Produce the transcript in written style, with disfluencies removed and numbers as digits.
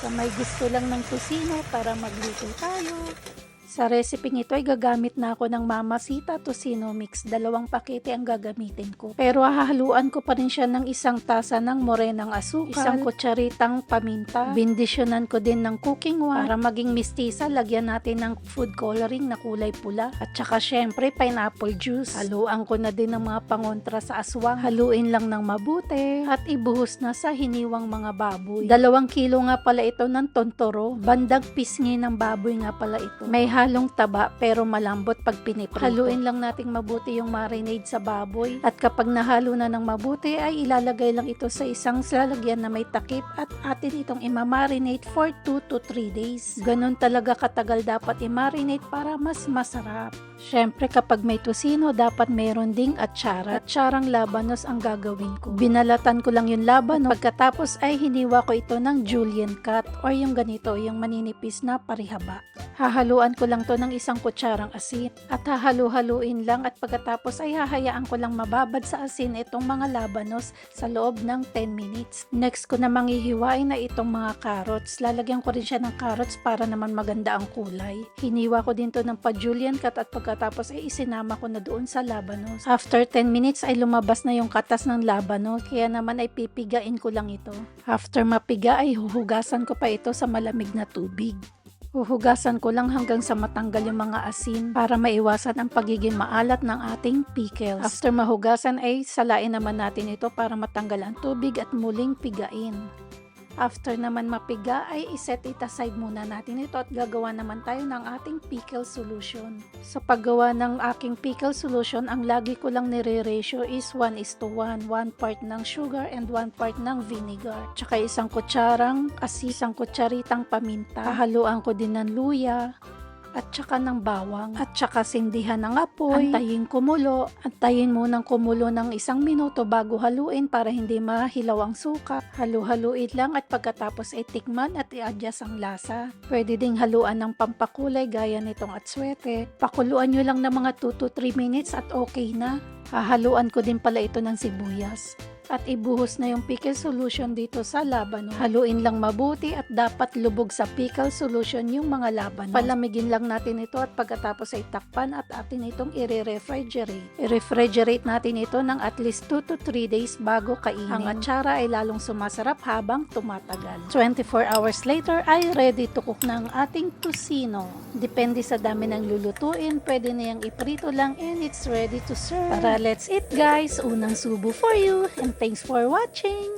Sa may gusto lang ng tusino para magluto tayo. Sa recipe ito ay gagamit na ako ng Mamacita Tocino Mix. 2 pakete ang gagamitin ko. Pero hahaluan ko pa rin siya ng 1 tasa ng morenang asukal, 1 kutsaritang paminta. Bindisyonan ko din ng cooking oil para maging mistisa. Lagyan natin ng food coloring na kulay pula. At saka syempre pineapple juice. Haluan ko na din ng mga pangontra sa aswang. Haluin lang ng mabuti at ibuhos na sa hiniwang mga baboy. 2 kilo nga pala ito ng tontoro. Bandang pisngi ng baboy nga pala ito. May halong taba pero malambot pag piniprito. Haluin lang nating mabuti yung marinade sa baboy at kapag nahalo na ng mabuti ay ilalagay lang ito sa isang lalagyan na may takip at atin itong imamarinate for 2 to 3 days. Ganon talaga katagal dapat i-marinate para mas masarap. Syempre kapag may tusino dapat meron ding atsara. Atsarang labanos ang gagawin ko. Binalatan ko lang yung labanos. Pagkatapos ay hiniwa ko ito ng julienne cut or yung ganito, yung maninipis na parihaba. Hahaluan ko lang to ng 1 kutsarang asin at hahalu-haluin lang at pagkatapos ay hahayaan ko lang mababad sa asin itong mga labanos sa loob ng 10 minutes. Next ko namang ihiwain na itong mga carrots. Lalagyan ko rin siya ng carrots para naman maganda ang kulay. Hiniwa ko din to ng pa-julienne cut at pagkatapos ay isinama ko na doon sa labanos. After 10 minutes ay lumabas na yung katas ng labanos kaya naman ay pipigain ko lang ito. After mapiga ay huhugasan ko pa ito sa malamig na tubig. Huhugasan ko lang hanggang sa matanggal yung mga asin para maiwasan ang pagiging maalat ng ating pickles. After mahugasan ay salain naman natin ito para matanggal ang tubig at muling pigain. After naman mapiga ay iset it aside muna natin ito at gagawa naman tayo ng ating pickle solution. Sa paggawa ng aking pickle solution, ang lagi ko lang nire-ratio is 1:1. 1 part ng sugar and 1 part ng vinegar. Tsaka 1 kutsarang asin, 1 kutsaritang paminta. Haluan ko din ng luya at saka ng bawang at saka sindihan ng apoy, antayin kumulo, antayin munang kumulo ng 1 minuto bago haluin para hindi mahilaw ang suka. Halu-haluin lang at pagkatapos ay tikman at i-adjust ang lasa. Pwede ding haluan ng pampakulay gaya nitong atswete. Pakuluan nyo lang ng mga 2 to 3 minutes at okay na. Hahaluan ko din pala ito ng sibuyas. At ibuhos na yung pickle solution dito sa labanos. Haluin lang mabuti at dapat lubog sa pickle solution yung mga labanos. Palamigin lang natin ito at pagkatapos ay takpan at atin itong i-refrigerate. I-refrigerate natin ito ng at least 2 to 3 days bago kainin. Ang atsara ay lalong sumasarap habang tumatagal. 24 hours later ay ready to cook na ang ating tusino. Depende sa dami ng lulutuin, pwede na yung iprito lang and it's ready to serve. Tara, let's eat guys! Unang subo for you and thanks for watching!